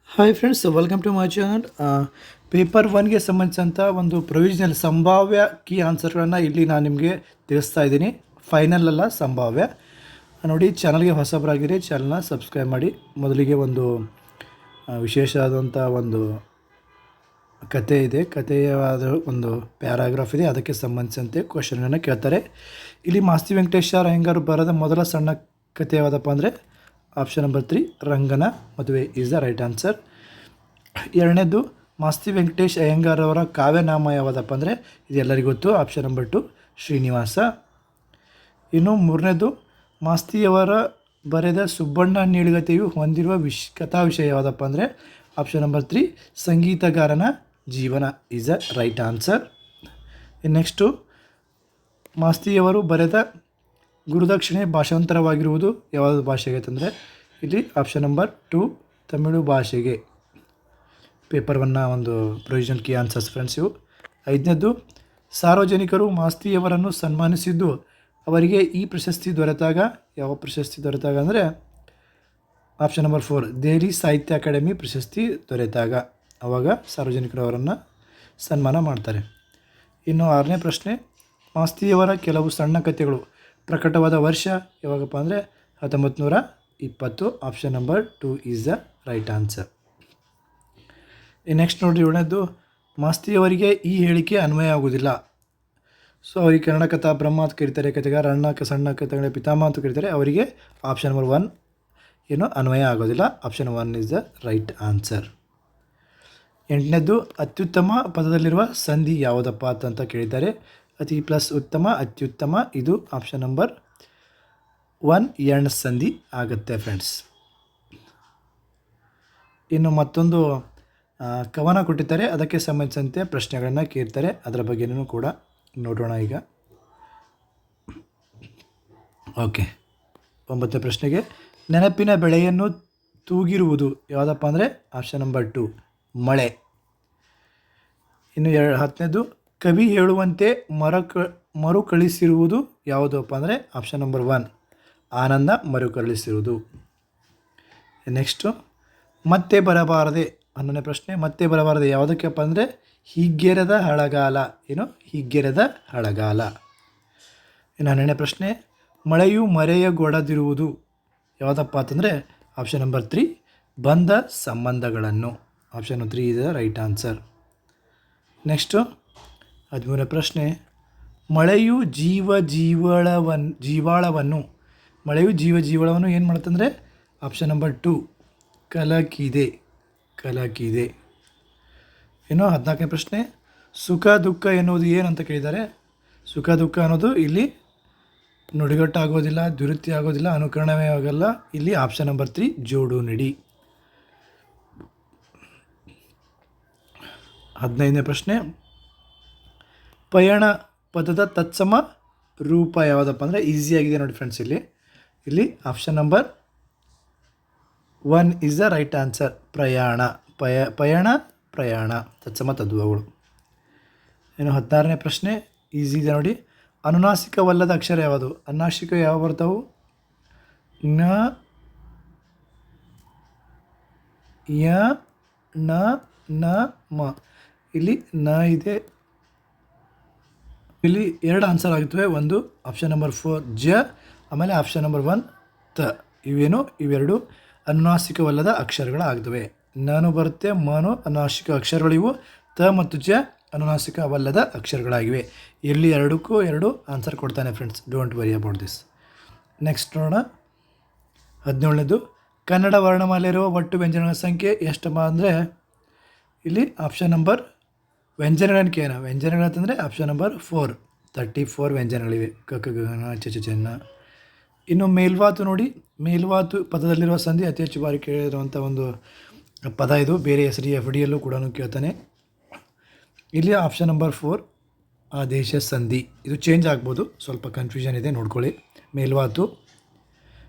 Hi friends, welcome to my channel. Paper ಒನ್ಗೆ ಸಂಬಂಧಿಸಿದಂಥ ಒಂದು ಪ್ರೊವಿಷನಲ್ ಸಂಭಾವ್ಯ ಕೀ ಆನ್ಸರ್ಗಳನ್ನು ಇಲ್ಲಿ ನಾನು ನಿಮಗೆ ತಿಳಿಸ್ತಾ ಇದ್ದೀನಿ. ಫೈನಲ್ ಅಲ್ಲ, ಸಂಭಾವ್ಯ. ನೋಡಿ, ಚಾನಲ್ಗೆ ಹೊಸಬರಾಗಿರಿ, ಚಾನಲ್ನ ಸಬ್ಸ್ಕ್ರೈಬ್ ಮಾಡಿ. ಮೊದಲಿಗೆ ಒಂದು ವಿಶೇಷವಾದಂಥ ಒಂದು ಕತೆ ಇದೆ. ಕಥೆಯಾದ ಒಂದು ಪ್ಯಾರಾಗ್ರಾಫ್ ಇದೆ, ಅದಕ್ಕೆ ಸಂಬಂಧಿಸಿದಂತೆ ಕ್ವಶನ್ಗಳನ್ನು ಕೇಳ್ತಾರೆ. ಇಲ್ಲಿ ಮಾಸ್ತಿ ವೆಂಕಟೇಶ ಅಯ್ಯಂಗಾರ್ ಬರೆದ ಮೊದಲ ಸಣ್ಣ ಕಥೆ ಯಾವುದಪ್ಪ ಅಂದರೆ ಆಪ್ಷನ್ ನಂಬರ್ 3, ರಂಗನ ಮದುವೆ ಈಸ್ ದ ರೈಟ್ ಆನ್ಸರ್. ಎರಡನೇದು, ಮಾಸ್ತಿ ವೆಂಕಟೇಶ್ ಅಯ್ಯಂಗಾರ್ ಅವರ ಕಾವ್ಯನಾಮ ಯಾವುದಪ್ಪ ಅಂದರೆ ಇದು ಎಲ್ಲರಿಗೂ ಗೊತ್ತು, ಆಪ್ಷನ್ ನಂಬರ್ 2, ಶ್ರೀನಿವಾಸ. ಇನ್ನು ಮೂರನೇದು, ಮಾಸ್ತಿಯವರ ಬರೆದ ಸುಬ್ಬಣ್ಣ ನೀಳ್ಗತೆಯು ಹೊಂದಿರುವ ಕಥಾ ವಿಷಯ ಯಾವುದಪ್ಪ ಅಂದರೆ ಆಪ್ಷನ್ ನಂಬರ್ 3, ಸಂಗೀತಗಾರನ ಜೀವನ is a right answer. Next, ಮಾಸ್ತಿಯವರು ಬರೆದ ಗುರುದಕ್ಷಿಣೆ ಭಾಷಾಂತರವಾಗಿರುವುದು ಯಾವುದು ಭಾಷೆಗೆ ಅಂತಂದರೆ ಇಲ್ಲಿ ಆಪ್ಷನ್ ನಂಬರ್ 2, ತಮಿಳು ಭಾಷೆಗೆ. ಪೇಪರ್ ಒನ್ನ ಒಂದು ಪ್ರೊವಿಷನಲ್ ಕೀ ಆನ್ಸರ್ಸ್ ಫ್ರೆಂಡ್ಸ್ ಇವು. ಐದನೇದು, ಸಾರ್ವಜನಿಕರು ಮಾಸ್ತಿಯವರನ್ನು ಸನ್ಮಾನಿಸಿದ್ದು ಅವರಿಗೆ ಈ ಪ್ರಶಸ್ತಿ ದೊರೆತಾಗ, ಯಾವ ಪ್ರಶಸ್ತಿ ದೊರೆತಾಗ ಅಂದರೆ ಆಪ್ಷನ್ ನಂಬರ್ 4, ದೆಹಲಿ ಸಾಹಿತ್ಯ ಅಕಾಡೆಮಿ ಪ್ರಶಸ್ತಿ ದೊರೆತಾಗ, ಆವಾಗ ಸಾರ್ವಜನಿಕರು ಅವರನ್ನು ಸನ್ಮಾನ ಮಾಡ್ತಾರೆ. ಇನ್ನು ಆರನೇ ಪ್ರಶ್ನೆ, ಮಾಸ್ತಿಯವರ ಕೆಲವು ಸಣ್ಣ ಕಥೆಗಳು ಪ್ರಕಟವಾದ ವರ್ಷ ಯಾವಾಗಪ್ಪ ಅಂದರೆ 1920, option number 2 is the right answer. Next ನೋಡಿರಿ, ಏಳನೇದು, ಮಾಸ್ತಿಯವರಿಗೆ ಈ ಹೇಳಿಕೆ ಅನ್ವಯ ಆಗುವುದಿಲ್ಲ. ಸೊ ಅವರಿಗೆ ಕನ್ನಡ ಕಥಾ ಬ್ರಹ್ಮ ಅಂತ ಕರೀತಾರೆ, ಕಥೆಗಾರ ಅಣ್ಣ ಸಣ್ಣ ಕಥೆಗಳ ಪಿತಾಮಹ ಅಂತ ಕರೀತಾರೆ. ಅವರಿಗೆ ಆಪ್ಷನ್ ನಂಬರ್ 1 ಏನು ಅನ್ವಯ ಆಗೋದಿಲ್ಲ, option 1 is the right answer. ಎಂಟನೇದು, ಅತ್ಯುತ್ತಮ ಪದದಲ್ಲಿರುವ ಸಂಧಿ ಯಾವುದಪ್ಪ ಅಂತ ಕೇಳಿದ್ದಾರೆ. ಅತಿ ಪ್ಲಸ್ ಉತ್ತಮ, ಅತ್ಯುತ್ತಮ, ಇದು ಆಪ್ಷನ್ ನಂಬರ್ 1 ಎಣ್ ಸಂಧಿ ಆಗುತ್ತೆ ಫ್ರೆಂಡ್ಸ್. ಇನ್ನು ಮತ್ತೊಂದು ಕವನ ಕೊಟ್ಟಿದ್ದಾರೆ, ಅದಕ್ಕೆ ಸಂಬಂಧಿಸಿದಂತೆ ಪ್ರಶ್ನೆಗಳನ್ನು ಕೇಳ್ತಾರೆ, ಅದರ ಬಗ್ಗೆನೂ ಕೂಡ ನೋಡೋಣ ಈಗ. ಓಕೆ, 9ನೇ ಪ್ರಶ್ನೆಗೆ, ನೆನಪಿನ ಬೆಳೆಯನ್ನು ತೂಗಿರುವುದು ಯಾವುದಪ್ಪ ಅಂದರೆ ಆಪ್ಷನ್ ನಂಬರ್ 2, ಮಳೆ. ಇನ್ನು 10ನೇದು, ಕವಿ ಹೇಳುವಂತೆ ಮರುಕಳಿಸಿರುವುದು ಯಾವುದಪ್ಪ ಅಂದರೆ ಆಪ್ಷನ್ ನಂಬರ್ 1, ಆನಂದ ಮರುಕಳಿಸಿರುವುದು. ನೆಕ್ಸ್ಟು, ಮತ್ತೆ ಬರಬಾರದೆ 11ನೇ ಪ್ರಶ್ನೆ, ಮತ್ತೆ ಬರಬಾರದೆ ಯಾವುದಕ್ಕಪ್ಪ ಅಂದರೆ ಹಿಗ್ಗೆರದ ಹಳಗಾಲ, ಏನು ಹಿಗ್ಗೆರದ ಹಳಗಾಲ. ಇನ್ನು 12ನೇ ಪ್ರಶ್ನೆ, ಮಳೆಯು ಮರೆಯಗೊಡದಿರುವುದು ಯಾವುದಪ್ಪ ಅಂತಂದರೆ ಆಪ್ಷನ್ ನಂಬರ್ 3, ಬಂಧ ಸಂಬಂಧಗಳನ್ನು, option 3 is the right answer. Next 13ನೇ ಪ್ರಶ್ನೆ, ಮಳೆಯು ಜೀವಾಳವನ್ನು ಏನು ಮಾಡುತ್ತಂದರೆ ಆಪ್ಷನ್ ನಂಬರ್ 2, ಕಲಕಿದೆ. ಇನ್ನು 14ನೇ ಪ್ರಶ್ನೆ, ಸುಖ ದುಃಖ ಎನ್ನುವುದು ಏನು ಅಂತ ಕೇಳಿದ್ದಾರೆ. ಸುಖ ದುಃಖ ಅನ್ನೋದು ಇಲ್ಲಿ ನುಡಿಗಟ್ಟು ಆಗೋದಿಲ್ಲ, ದುರುತ್ತಿ ಆಗೋದಿಲ್ಲ, ಅನುಕರಣವೇ ಆಗೋಲ್ಲ, ಇಲ್ಲಿ ಆಪ್ಷನ್ ನಂಬರ್ 3, ಜೋಡು ನುಡಿ. 15ನೇ ಪ್ರಶ್ನೆ, ಪಯಣ ಪದದ ತತ್ಸಮ ರೂಪ ಯಾವುದಪ್ಪ ಅಂದರೆ ಈಸಿಯಾಗಿದೆ ನೋಡಿ ಫ್ರೆಂಡ್ಸ್. ಇಲ್ಲಿ option number 1 is the right answer, ಪ್ರಯಾಣ. ಪ್ರಯಾಣ ತತ್ಸಮ ತದ್ಭವಗಳು. ಇನ್ನು 16ನೇ ಪ್ರಶ್ನೆ ಈಸಿ ಇದೆ ನೋಡಿ, ಅನುನಾಸಿಕವಲ್ಲದ ಅಕ್ಷರ ಯಾವುದು. ಅನುನಾಸಿಕ ಯಾವ ಬರ್ತಾವು? ನ, ಯ, ನ, ನ, ಮ. ಇಲ್ಲಿ ನ ಇದೆ, ಇಲ್ಲಿ 2 ಆನ್ಸರ್ ಆಗುತ್ತವೆ. ಒಂದು ಆಪ್ಷನ್ ನಂಬರ್ 4 ಜ, ಆಮೇಲೆ ಆಪ್ಷನ್ ನಂಬರ್ 1 ತ. ಇವೆರಡು ಅನುನಾಸಿಕವಲ್ಲದ ಅಕ್ಷರಗಳಾಗ್ತವೆ. ನಾನು ಬರುತ್ತೆ, ಮನು ಅನುನಾಸಿಕ ಅಕ್ಷರಗಳಿವು, ತ ಮತ್ತು ಜ ಅನುನಾಸಿಕವಲ್ಲದ ಅಕ್ಷರಗಳಾಗಿವೆ. ಇಲ್ಲಿ ಎರಡಕ್ಕೂ 2 ಆನ್ಸರ್ ಕೊಡ್ತಾನೆ friends, don't worry about this. Next ನೋಡೋಣ, 17ನೇದು, ಕನ್ನಡ ವರ್ಣಮಾಲೆ ಇರುವ ಒಟ್ಟು ವ್ಯಂಜನಗಳ ಸಂಖ್ಯೆ ಎಷ್ಟಪ್ಪ ಅಂದರೆ ಇಲ್ಲಿ ಆಪ್ಷನ್ ನಂಬರ್ ವ್ಯಂಜನಗಳಂತಂದರೆ ಆಪ್ಷನ್ ನಂಬರ್ 4, 34 ವ್ಯಂಜನಗಳಿವೆ. ಗಗನ ಚಚನ. ಇನ್ನು ಮೇಲ್ವಾತು ನೋಡಿ, ಮೇಲ್ವಾತು ಪದದಲ್ಲಿರುವ ಸಂಧಿ ಅತಿ ಹೆಚ್ಚು ಬಾರಿ ಕೇಳಿರುವಂಥ ಒಂದು ಪದ ಇದು. ಬೇರೆ ಹೆಸರು FD ಯಲ್ಲೂ ಕೂಡ ಕೇಳ್ತಾನೆ. ಇಲ್ಲಿ ಆಪ್ಷನ್ ನಂಬರ್ 4, ಆದೇಶ ಸಂಧಿ. ಇದು ಚೇಂಜ್ ಆಗ್ಬೋದು, ಸ್ವಲ್ಪ ಕನ್ಫ್ಯೂಷನ್ ಇದೆ, ನೋಡ್ಕೊಳ್ಳಿ. ಮೇಲ್ವಾತು.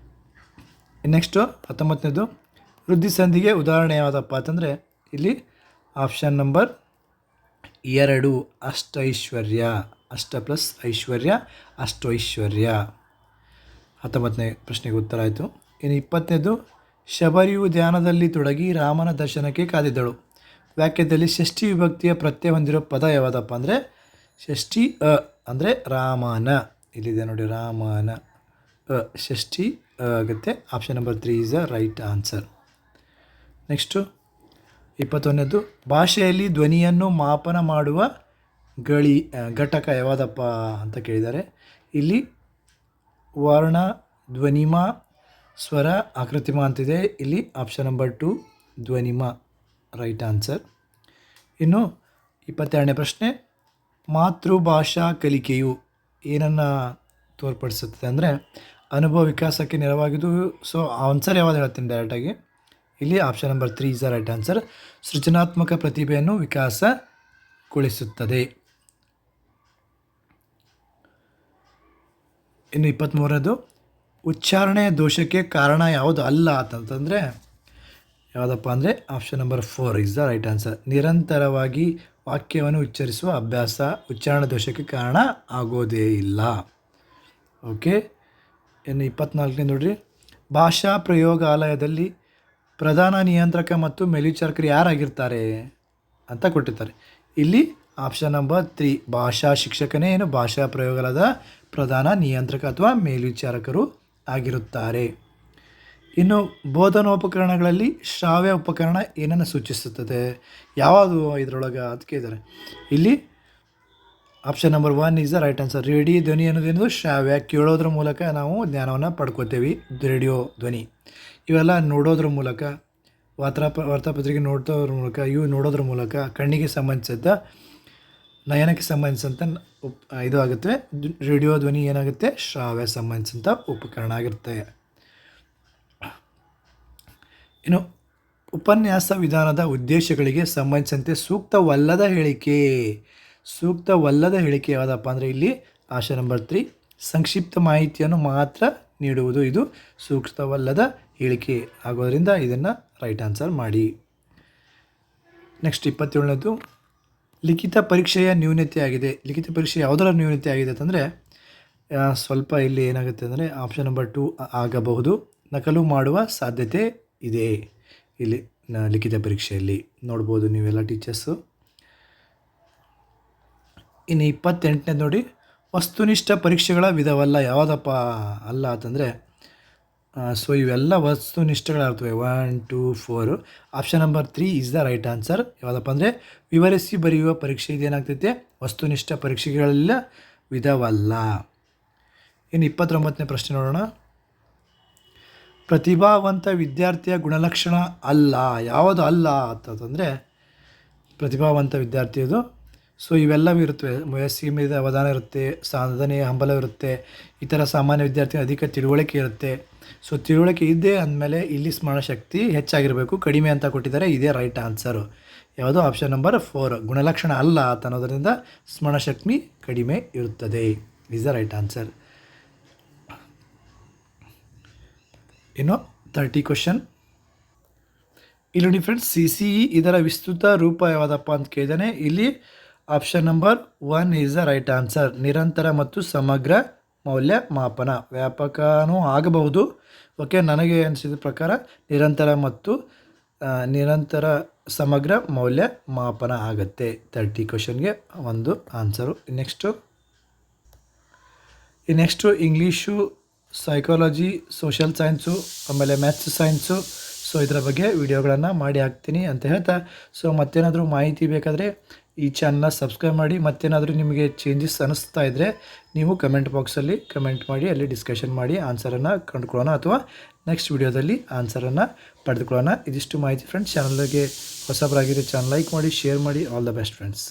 ನೆಕ್ಸ್ಟು 19ನೇದು, ವೃದ್ಧಿ ಸಂಧಿಗೆ ಉದಾಹರಣೆ ಯಾವುದಪ್ಪ ಅಂತಂದರೆ ಇಲ್ಲಿ ಆಪ್ಷನ್ ನಂಬರ್ 2, ಅಷ್ಟೈಶ್ವರ್ಯ. ಅಷ್ಟ ಪ್ಲಸ್ ಐಶ್ವರ್ಯ, ಅಷ್ಟೈಶ್ವರ್ಯ. 19ನೇ ಪ್ರಶ್ನೆಗೆ ಉತ್ತರ ಆಯಿತು. ಇನ್ನು 20ನೇದು, ಶಬರಿಯು ಧ್ಯಾನದಲ್ಲಿ ತೊಡಗಿ ರಾಮನ ದರ್ಶನಕ್ಕೆ ಕಾದಿದ್ದಳು. ವಾಕ್ಯದಲ್ಲಿ ಷಷ್ಠಿ ವಿಭಕ್ತಿಯ ಪ್ರತ್ಯಯ ಹೊಂದಿರೋ ಪದ ಯಾವುದಪ್ಪ ಅಂದರೆ ಷಷ್ಠಿ ಅಂದರೆ ರಾಮನ. ಇಲ್ಲಿದೆ ನೋಡಿ ರಾಮನ ಷಷ್ಠಿ ಆಗುತ್ತೆ. Option number 3 is the right answer. Next 21ನೇದು ಭಾಷೆಯಲ್ಲಿ ಧ್ವನಿಯನ್ನು ಮಾಪನ ಮಾಡುವ ಘಟಕ ಯಾವುದಪ್ಪ ಅಂತ ಕೇಳಿದ್ದಾರೆ. ಇಲ್ಲಿ ವರ್ಣ, ಧ್ವನಿಮ, ಸ್ವರ, ಆಕೃತಿಮ ಅಂತಿದೆ. ಇಲ್ಲಿ ಆಪ್ಷನ್ ನಂಬರ್ 2 ಧ್ವನಿಮ ರೈಟ್ ಆನ್ಸರ್. ಇನ್ನು 22ನೇ ಪ್ರಶ್ನೆ, ಮಾತೃಭಾಷಾ ಕಲಿಕೆಯು ಏನನ್ನು ತೋರ್ಪಡಿಸುತ್ತದೆ ಅಂದರೆ ಅನುಭವ ವಿಕಾಸಕ್ಕೆ ನೆರವಾಗಿದ್ದು. ಸೊ ಆನ್ಸರ್ ಯಾವುದು ಹೇಳ್ತೀನಿ ಡೈರೆಕ್ಟಾಗಿ. ಇಲ್ಲಿ option number 3 is the right answer. ಸೃಜನಾತ್ಮಕ ಪ್ರತಿಭೆಯನ್ನು ವಿಕಾಸಗೊಳಿಸುತ್ತದೆ. ಇನ್ನು 23ನೇದು ಉಚ್ಚಾರಣೆಯ ದೋಷಕ್ಕೆ ಕಾರಣ ಯಾವುದು ಅಲ್ಲ ಅಂತಂದರೆ ಯಾವುದಪ್ಪ ಅಂದರೆ option number 4 is the right answer. ನಿರಂತರವಾಗಿ ವಾಕ್ಯವನ್ನು ಉಚ್ಚರಿಸುವ ಅಭ್ಯಾಸ ಉಚ್ಚಾರಣೆ ದೋಷಕ್ಕೆ ಕಾರಣ ಆಗೋದೇ ಇಲ್ಲ. ಓಕೆ. ಇನ್ನು 24ನೇ ನೋಡಿರಿ, ಭಾಷಾ ಪ್ರಯೋಗಾಲಯದಲ್ಲಿ ಪ್ರಧಾನ ನಿಯಂತ್ರಕ ಮತ್ತು ಮೇಲ್ವಿಚಾರಕರು ಯಾರಾಗಿರ್ತಾರೆ ಅಂತ ಕೊಟ್ಟಿರ್ತಾರೆ. ಇಲ್ಲಿ ಆಪ್ಷನ್ ನಂಬರ್ 3 ಭಾಷಾ ಶಿಕ್ಷಕನೇ ಭಾಷಾ ಪ್ರಯೋಗಾಲಯದ ಪ್ರಧಾನ ನಿಯಂತ್ರಕ ಅಥವಾ ಮೇಲ್ವಿಚಾರಕರು ಆಗಿರುತ್ತಾರೆ. ಇನ್ನು ಬೋಧನೋಪಕರಣಗಳಲ್ಲಿ ಶ್ರಾವ್ಯ ಉಪಕರಣ ಏನನ್ನು ಸೂಚಿಸುತ್ತದೆ, ಯಾವುದು ಇದರೊಳಗೆ ಅದಕ್ಕೆ ಇದ್ದಾರೆ. ಇಲ್ಲಿ option number 1 is the right answer. Radio ಧ್ವನಿ ಅನ್ನೋದೇನದು ಶ್ರಾವ್ಯ, ಕೇಳೋದ್ರ ಮೂಲಕ ನಾವು ಜ್ಞಾನವನ್ನು ಪಡ್ಕೋತೇವೆ. ರೇಡಿಯೋ ಧ್ವನಿ ಇವೆಲ್ಲ ನೋಡೋದ್ರ ಮೂಲಕ, ವಾರ್ತಾಪತ್ರಿಕೆ ನೋಡೋದ್ರ ಮೂಲಕ, ಇವು ನೋಡೋದ್ರ ಮೂಲಕ ಕಣ್ಣಿಗೆ ಸಂಬಂಧಿಸಿದ ನಯನಕ್ಕೆ ಸಂಬಂಧಿಸಿದಂಥ ಇದು ಆಗುತ್ತೆ. ರೇಡಿಯೋ ಧ್ವನಿ ಏನಾಗುತ್ತೆ, ಶ್ರಾವ್ಯ ಸಂಬಂಧಿಸಿದಂಥ ಉಪಕರಣ ಆಗಿರುತ್ತೆ. ಇನ್ನು ಉಪನ್ಯಾಸ ವಿಧಾನದ ಉದ್ದೇಶಗಳಿಗೆ ಸಂಬಂಧಿಸಿದಂತೆ ಸೂಕ್ತವಲ್ಲದ ಹೇಳಿಕೆ ಯಾವುದಪ್ಪ ಅಂದರೆ ಇಲ್ಲಿ ಆಪ್ಷನ್ ನಂಬರ್ 3 ಸಂಕ್ಷಿಪ್ತ ಮಾಹಿತಿಯನ್ನು ಮಾತ್ರ ನೀಡುವುದು ಇದು ಸೂಕ್ತವಲ್ಲದ ಹೇಳಿಕೆ ಆಗೋದರಿಂದ ಇದನ್ನು ರೈಟ್ ಆನ್ಸರ್ ಮಾಡಿ. ನೆಕ್ಸ್ಟ್ 27ನೇದು ಲಿಖಿತ ಪರೀಕ್ಷೆಯ ನ್ಯೂನತೆ ಆಗಿದೆ. ಲಿಖಿತ ಪರೀಕ್ಷೆ ಯಾವುದರ ನ್ಯೂನತೆ ಆಗಿದೆ ಅಂತಂದರೆ ಸ್ವಲ್ಪ ಇಲ್ಲಿ ಏನಾಗುತ್ತೆ ಅಂದರೆ ಆಪ್ಷನ್ ನಂಬರ್ 2 ಆಗಬಹುದು. ನಕಲು ಮಾಡುವ ಸಾಧ್ಯತೆ ಇದೆ ಇಲ್ಲಿ ಲಿಖಿತ ಪರೀಕ್ಷೆಯಲ್ಲಿ ನೋಡ್ಬೋದು ನೀವೆಲ್ಲ ಟೀಚರ್ಸು. ಇನ್ನು 28ನೇ ನೋಡಿ, ವಸ್ತುನಿಷ್ಠ ಪರೀಕ್ಷೆಗಳ ವಿಧವಲ್ಲ ಯಾವುದಪ್ಪ ಅಲ್ಲ ಅಂತಂದರೆ ಸೊ ಇವೆಲ್ಲ ವಸ್ತುನಿಷ್ಠಗಳಾಗ್ತವೆ 1, 2, 4. Option number 3 is the right answer. ಯಾವುದಪ್ಪ ಅಂದರೆ ವಿವರಿಸಿ ಬರೆಯುವ ಪರೀಕ್ಷೆ ಇದೇನಾಗ್ತೈತೆ ವಸ್ತುನಿಷ್ಠ ಪರೀಕ್ಷೆಗಳೆಲ್ಲ ವಿಧವಲ್ಲ. ಇನ್ನು 29ನೇ ಪ್ರಶ್ನೆ ನೋಡೋಣ. ಪ್ರತಿಭಾವಂತ ವಿದ್ಯಾರ್ಥಿಯ ಗುಣಲಕ್ಷಣ ಅಲ್ಲ, ಯಾವುದು ಅಲ್ಲ ಅಂತಂದರೆ ಪ್ರತಿಭಾವಂತ ವಿದ್ಯಾರ್ಥಿಯದು ಸೊ ಇವೆಲ್ಲವೂ ಇರುತ್ತವೆ. ವಯಸ್ಸಿಗೆ ಮೀರಿದ ಅವಧಾನ ಇರುತ್ತೆ, ಸಾಧನೆಯ ಹಂಬಲ ಇರುತ್ತೆ, ಈ ಥರ ಸಾಮಾನ್ಯ ವಿದ್ಯಾರ್ಥಿ ಅಧಿಕ ತಿಳುವಳಿಕೆ ಇರುತ್ತೆ. ಸೊ ತಿಳುವಳಿಕೆ ಇದೆ ಅಂದಮೇಲೆ ಇಲ್ಲಿ ಸ್ಮರಣಶಕ್ತಿ ಹೆಚ್ಚಾಗಿರಬೇಕು, ಕಡಿಮೆ ಅಂತ ಕೊಟ್ಟಿದ್ದಾರೆ. ಇದೇ ರೈಟ್ ಆನ್ಸರು. ಯಾವುದು ಆಪ್ಷನ್ ನಂಬರ್ 4 ಗುಣಲಕ್ಷಣ ಅಲ್ಲ ಅಂತ ಅನ್ನೋದರಿಂದ ಸ್ಮರಣಶಕ್ತಿ ಕಡಿಮೆ ಇರುತ್ತದೆ. Is the right answer. ಇನ್ನು 30 ಕ್ವಶನ್ ಇಲ್ಲಿ ನೋಡಿ ಫ್ರೆಂಡ್ಸ್, CCE ಇದರ ವಿಸ್ತೃತ ರೂಪ ಯಾವುದಪ್ಪ ಅಂತ ಕೇಳಿದ್ದಾನೆ. ಇಲ್ಲಿ option number 1 is the right answer. ನಿರಂತರ ಮತ್ತು ಸಮಗ್ರ ಮೌಲ್ಯ ಮಾಪನ. ವ್ಯಾಪಕನೂ ಆಗಬಹುದು. ಓಕೆ, ನನಗೆ ಅನಿಸಿದ ಪ್ರಕಾರ ನಿರಂತರ ಸಮಗ್ರ ಮೌಲ್ಯ ಮಾಪನ ಆಗುತ್ತೆ. 30 ಕ್ವಶನ್ಗೆ ಒಂದು answer. Next English, psychology, social science, ಆಮೇಲೆ ಮ್ಯಾಥ್ಸ್ ಸೈನ್ಸು. ಸೊ ಇದರ ಬಗ್ಗೆ ವಿಡಿಯೋಗಳನ್ನು ಮಾಡಿ ಹಾಕ್ತೀನಿ ಅಂತ ಹೇಳ್ತಾ, ಸೊ ಮತ್ತೇನಾದರೂ ಮಾಹಿತಿ ಬೇಕಾದರೆ ಈ ಚಾನಲ್ನ ಸಬ್ಸ್ಕ್ರೈಬ್ ಮಾಡಿ. ಮತ್ತೇನಾದರೂ ನಿಮಗೆ ಚೇಂಜಸ್ ಅನ್ನಿಸ್ತಾ ಇದ್ದರೆ ನೀವು ಕಮೆಂಟ್ ಬಾಕ್ಸಲ್ಲಿ ಕಮೆಂಟ್ ಮಾಡಿ, ಅಲ್ಲಿ ಡಿಸ್ಕಷನ್ ಮಾಡಿ ಆನ್ಸರನ್ನು ಕಂಡುಕೊಳ್ಳೋಣ ಅಥವಾ ನೆಕ್ಸ್ಟ್ ವಿಡಿಯೋದಲ್ಲಿ ಆನ್ಸರನ್ನು ಪಡೆದುಕೊಳ್ಳೋಣ. ಇದಿಷ್ಟು ಮಾಹಿತಿ ಫ್ರೆಂಡ್ಸ್. ಚಾನಲ್ಗೆ ಹೊಸಬರಾಗಿದ್ದರೆ ಚಾನಲ್ ಲೈಕ್ ಮಾಡಿ, ಶೇರ್ ಮಾಡಿ. All the best friends.